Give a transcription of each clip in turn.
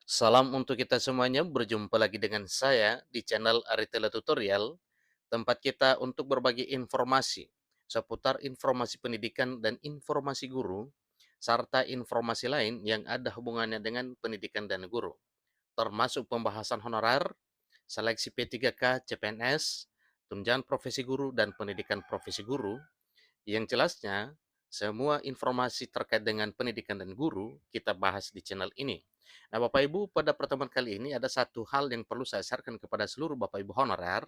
Salam untuk kita semuanya, berjumpa lagi dengan saya di channel Aritela Tutorial, tempat kita untuk berbagi informasi seputar informasi pendidikan dan informasi guru, serta informasi lain yang ada hubungannya dengan pendidikan dan guru, termasuk pembahasan honorer, seleksi P3K, CPNS, tunjangan profesi guru, dan pendidikan profesi guru, yang jelasnya, semua informasi terkait dengan pendidikan dan guru kita bahas di channel ini. Nah, Bapak Ibu, pada pertemuan kali ini ada satu hal yang perlu saya sharekan kepada seluruh Bapak Ibu honorer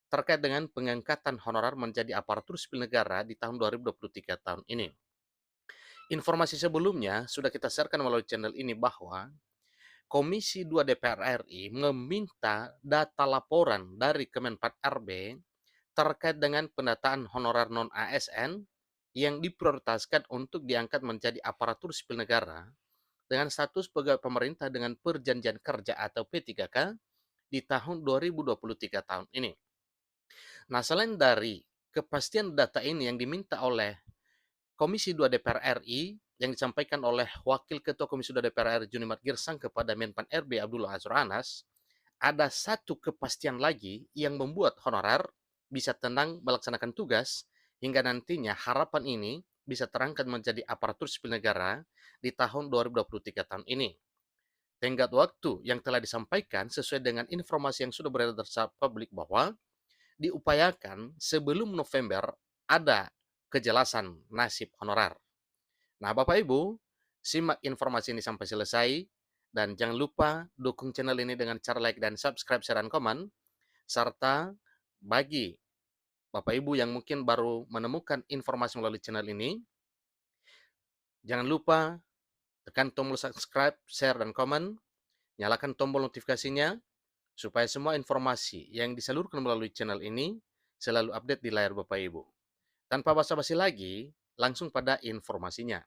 terkait dengan pengangkatan honorer menjadi aparatur sipil negara di tahun 2023 tahun ini. Informasi sebelumnya sudah kita sharekan melalui channel ini bahwa Komisi 2 DPR RI meminta data laporan dari Kemenpan RB terkait dengan pendataan honorer non-ASN yang diprioritaskan untuk diangkat menjadi aparatur sipil negara dengan status pegawai pemerintah dengan perjanjian kerja atau P3K di tahun 2023 tahun ini. Nah, selain dari kepastian data ini yang diminta oleh Komisi 2 DPR RI yang disampaikan oleh Wakil Ketua Komisi 2 DPR RI Junimat Girsang kepada Menpan RB Abdullah Azwar Anas, ada satu kepastian lagi yang membuat honorer bisa tenang melaksanakan tugas hingga nantinya harapan ini bisa terangkat menjadi aparatur sipil negara di tahun 2023 tahun ini. Tenggat waktu yang telah disampaikan sesuai dengan informasi yang sudah beredar di publik bahwa diupayakan sebelum November ada kejelasan nasib honorer. Nah, Bapak Ibu, simak informasi ini sampai selesai dan jangan lupa dukung channel ini dengan cara like dan subscribe, share, dan komen. Serta bagi Bapak Ibu yang mungkin baru menemukan informasi melalui channel ini, jangan lupa tekan tombol subscribe, share, dan komen, nyalakan tombol notifikasinya, supaya semua informasi yang disalurkan melalui channel ini selalu update di layar Bapak Ibu. Tanpa basa-basi lagi, langsung pada informasinya.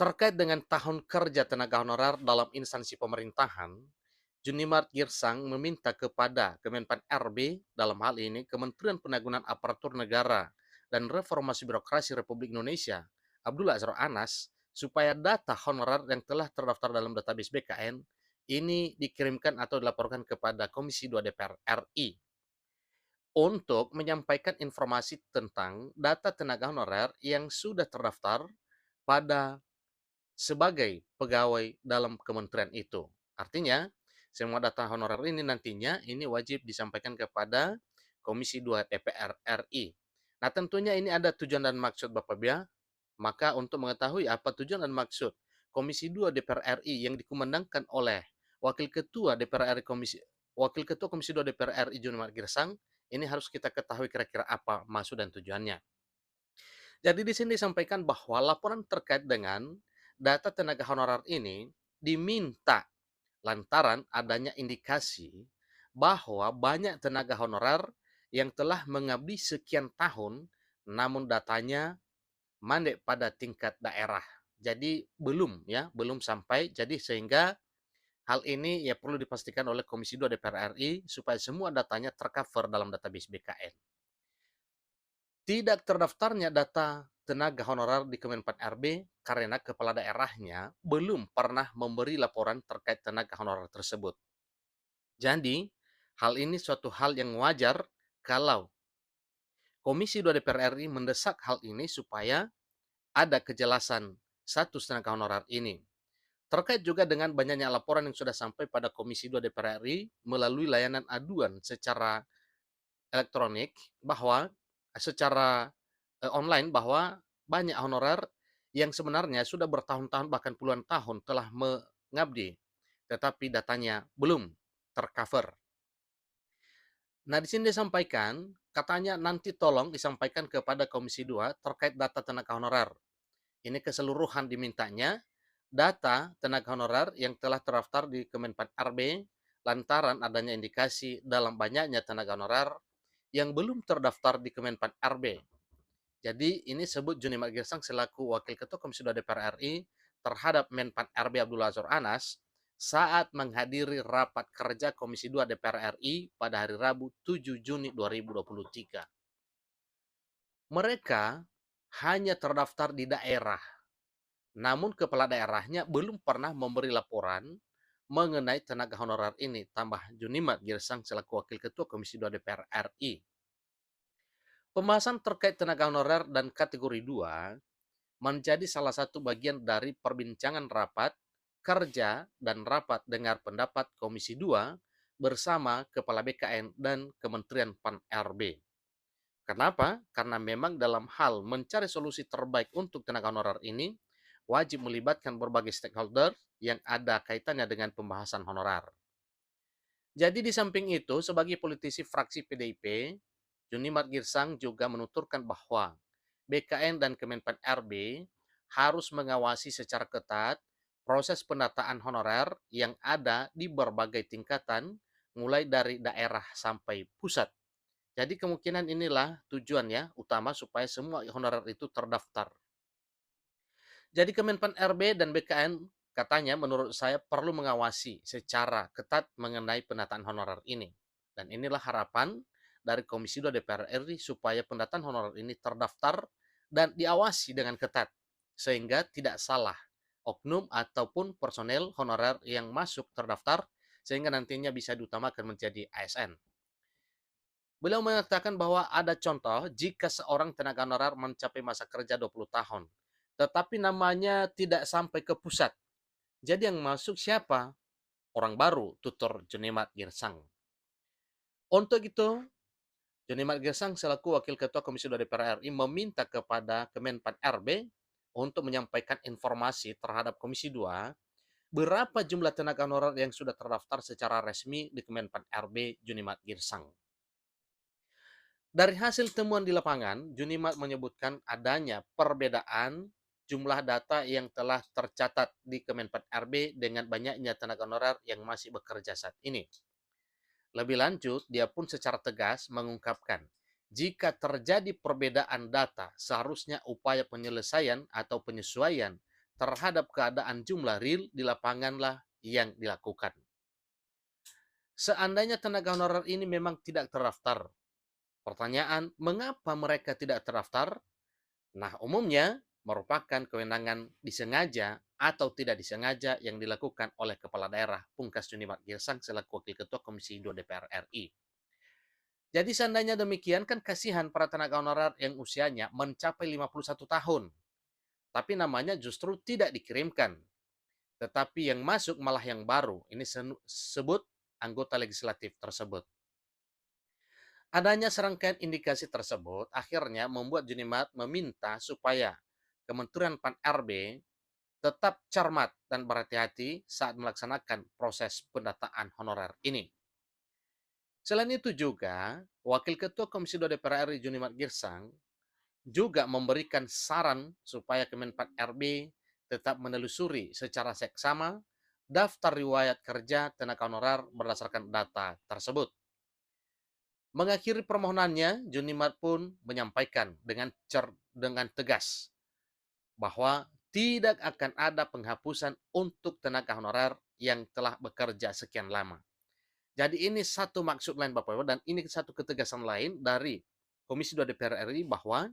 Terkait dengan tahun kerja tenaga honorer dalam instansi pemerintahan, Junimart Girsang meminta kepada Kemenpan RB, dalam hal ini Kementerian Penanggulangan Aparatur Negara dan Reformasi Birokrasi Republik Indonesia, Abdullah Azwar Anas, supaya data honorer yang telah terdaftar dalam database BKN ini dikirimkan atau dilaporkan kepada Komisi 2 DPR RI untuk menyampaikan informasi tentang data tenaga honorer yang sudah terdaftar pada sebagai pegawai dalam kementerian itu. Artinya, semua data honorer ini nantinya ini wajib disampaikan kepada Komisi 2 DPR RI. Nah, tentunya ini ada tujuan dan maksud Bapak Bia. Maka untuk mengetahui apa tujuan dan maksud Komisi 2 DPR RI yang dikumandangkan oleh Wakil Ketua DPR RI Wakil Ketua Komisi 2 DPR RI Juni Girsang, ini harus kita ketahui kira-kira apa maksud dan tujuannya. Jadi di sini disampaikan bahwa laporan terkait dengan data tenaga honorer ini diminta lantaran adanya indikasi bahwa banyak tenaga honorer yang telah mengabdi sekian tahun namun datanya mandek pada tingkat daerah. Jadi belum sampai, jadi sehingga hal ini ya perlu dipastikan oleh Komisi 2 DPR RI supaya semua datanya tercover dalam database BKN. Tidak terdaftarnya data tenaga honorer di Kemenpan RB karena kepala daerahnya belum pernah memberi laporan terkait tenaga honorer tersebut. Jadi, hal ini suatu hal yang wajar kalau Komisi 2 DPR RI mendesak hal ini supaya ada kejelasan status tenaga honorer ini. Terkait juga dengan banyaknya laporan yang sudah sampai pada Komisi 2 DPR RI melalui layanan aduan secara elektronik bahwa secara online bahwa banyak honorer yang sebenarnya sudah bertahun-tahun bahkan puluhan tahun telah mengabdi, tetapi datanya belum tercover. Nah, di sini disampaikan, katanya nanti tolong disampaikan kepada Komisi 2 terkait data tenaga honorer. Ini keseluruhan dimintanya data tenaga honorer yang telah terdaftar di Kemenpan RB lantaran adanya indikasi dalam banyaknya tenaga honorer yang belum terdaftar di Kemenpan RB. Jadi ini sebut Juni Girsang selaku Wakil Ketua Komisi 2 DPR RI terhadap Menpan RB Abdullah Azwar Anas saat menghadiri rapat kerja Komisi 2 DPR RI pada hari Rabu 7 Juni 2023. Mereka hanya terdaftar di daerah, namun kepala daerahnya belum pernah memberi laporan mengenai tenaga honorer ini, tambah Junimat Girsang selaku Wakil Ketua Komisi 2 DPR RI. Pembahasan terkait tenaga honorer dan kategori 2 menjadi salah satu bagian dari perbincangan rapat kerja dan rapat dengar pendapat Komisi 2 bersama Kepala BKN dan Kementerian PAN-RB. Kenapa? Karena memang dalam hal mencari solusi terbaik untuk tenaga honorer ini, wajib melibatkan berbagai stakeholder yang ada kaitannya dengan pembahasan honorer. Jadi di samping itu, sebagai politisi fraksi PDIP, Junimat Girsang juga menuturkan bahwa BKN dan Kemenpan RB harus mengawasi secara ketat proses pendataan honorer yang ada di berbagai tingkatan, mulai dari daerah sampai pusat. Jadi kemungkinan inilah tujuannya utama supaya semua honorer itu terdaftar. Jadi Kemenpan RB dan BKN katanya menurut saya perlu mengawasi secara ketat mengenai penataan honorer ini. Dan inilah harapan dari Komisi 2 DPR RI supaya pendataan honorer ini terdaftar dan diawasi dengan ketat sehingga tidak salah oknum ataupun personel honorer yang masuk terdaftar sehingga nantinya bisa diutamakan menjadi ASN. Beliau mengatakan bahwa ada contoh jika seorang tenaga honorer mencapai masa kerja 20 tahun, tetapi namanya tidak sampai ke pusat. Jadi yang masuk siapa? Orang baru, tutur Junimat Girsang. Untuk itu, Junimat Girsang selaku Wakil Ketua Komisi 2 DPR RI meminta kepada Kemenpan RB untuk menyampaikan informasi terhadap Komisi 2 berapa jumlah tenaga honorer yang sudah terdaftar secara resmi di Kemenpan RB Junimat Girsang. Dari hasil temuan di lapangan, Junimat menyebutkan adanya perbedaan jumlah data yang telah tercatat di Kemenpan RB dengan banyaknya tenaga honorer yang masih bekerja saat ini. Lebih lanjut, dia pun secara tegas mengungkapkan, jika terjadi perbedaan data, seharusnya upaya penyelesaian atau penyesuaian terhadap keadaan jumlah real di lapanganlah yang dilakukan. Seandainya tenaga honorer ini memang tidak terdaftar, pertanyaan, mengapa mereka tidak terdaftar? Nah, umumnya merupakan kewenangan disengaja atau tidak disengaja yang dilakukan oleh Kepala Daerah Pungkas Junimat Girsang selaku Wakil Ketua Komisi 2 DPR RI. Jadi seandainya demikian kan kasihan para tenaga honorer yang usianya mencapai 51 tahun. Tapi namanya justru tidak dikirimkan. Tetapi yang masuk malah yang baru. Ini sebut anggota legislatif tersebut. Adanya serangkaian indikasi tersebut akhirnya membuat Junimat meminta supaya Kementerian PAN-RB tetap cermat dan berhati-hati saat melaksanakan proses pendataan honorer ini. Selain itu juga, Wakil Ketua Komisi 2 DPR RI Junimat Girsang juga memberikan saran supaya Kemenpan RB tetap menelusuri secara seksama daftar riwayat kerja tenaga honorer berdasarkan data tersebut. Mengakhiri permohonannya, Junimat pun menyampaikan dengan tegas bahwa tidak akan ada penghapusan untuk tenaga honorer yang telah bekerja sekian lama. Jadi ini satu maksud lain Bapak Ibu dan ini satu ketegasan lain dari Komisi 2 DPR RI bahwa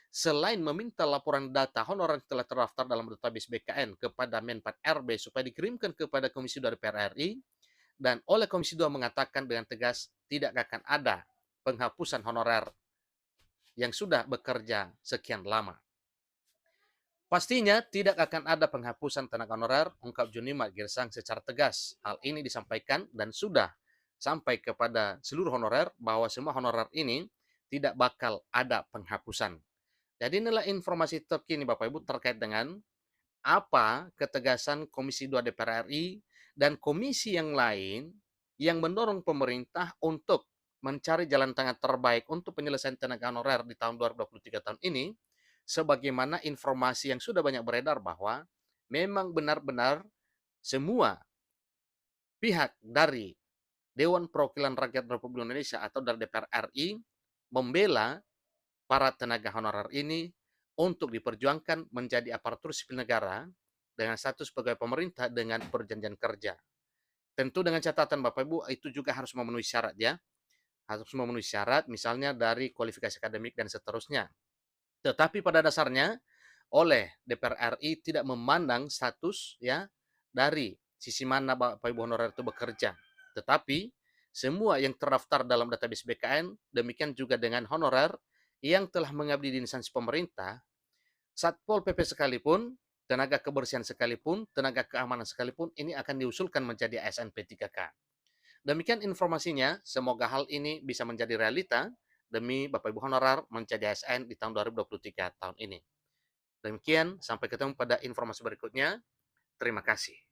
selain meminta laporan data honorer yang telah terdaftar dalam database BKN kepada Menpan RB supaya dikirimkan kepada Komisi 2 DPR RI, dan oleh Komisi 2 mengatakan dengan tegas tidak akan ada penghapusan honorer yang sudah bekerja sekian lama. Pastinya tidak akan ada penghapusan tenaga honorer, ungkap Junimat Girsang secara tegas. Hal ini disampaikan dan sudah sampai kepada seluruh honorer bahwa semua honorer ini tidak bakal ada penghapusan. Jadi inilah informasi terkini Bapak Ibu terkait dengan apa ketegasan Komisi 2 DPR RI dan komisi yang lain yang mendorong pemerintah untuk mencari jalan tengah terbaik untuk penyelesaian tenaga honorer di tahun 2023 tahun ini, sebagaimana informasi yang sudah banyak beredar bahwa memang benar-benar semua pihak dari Dewan Perwakilan Rakyat Republik Indonesia atau dari DPR RI membela para tenaga honorer ini untuk diperjuangkan menjadi aparatur sipil negara dengan status pegawai pemerintah dengan perjanjian kerja. Tentu dengan catatan Bapak Ibu itu juga harus memenuhi syarat ya. Harus memenuhi syarat misalnya dari kualifikasi akademik dan seterusnya. Tetapi pada dasarnya oleh DPR RI tidak memandang status ya dari sisi mana Bapak Ibu honorer itu bekerja. Tetapi semua yang terdaftar dalam database BKN, demikian juga dengan honorer yang telah mengabdi di instansi pemerintah, Satpol PP sekalipun, tenaga kebersihan sekalipun, tenaga keamanan sekalipun, ini akan diusulkan menjadi ASN P3K. Demikian informasinya, semoga hal ini bisa menjadi realita demi Bapak Ibu honorer menjadi ASN di tahun 2023 tahun ini. Demikian, sampai ketemu pada informasi berikutnya. Terima kasih.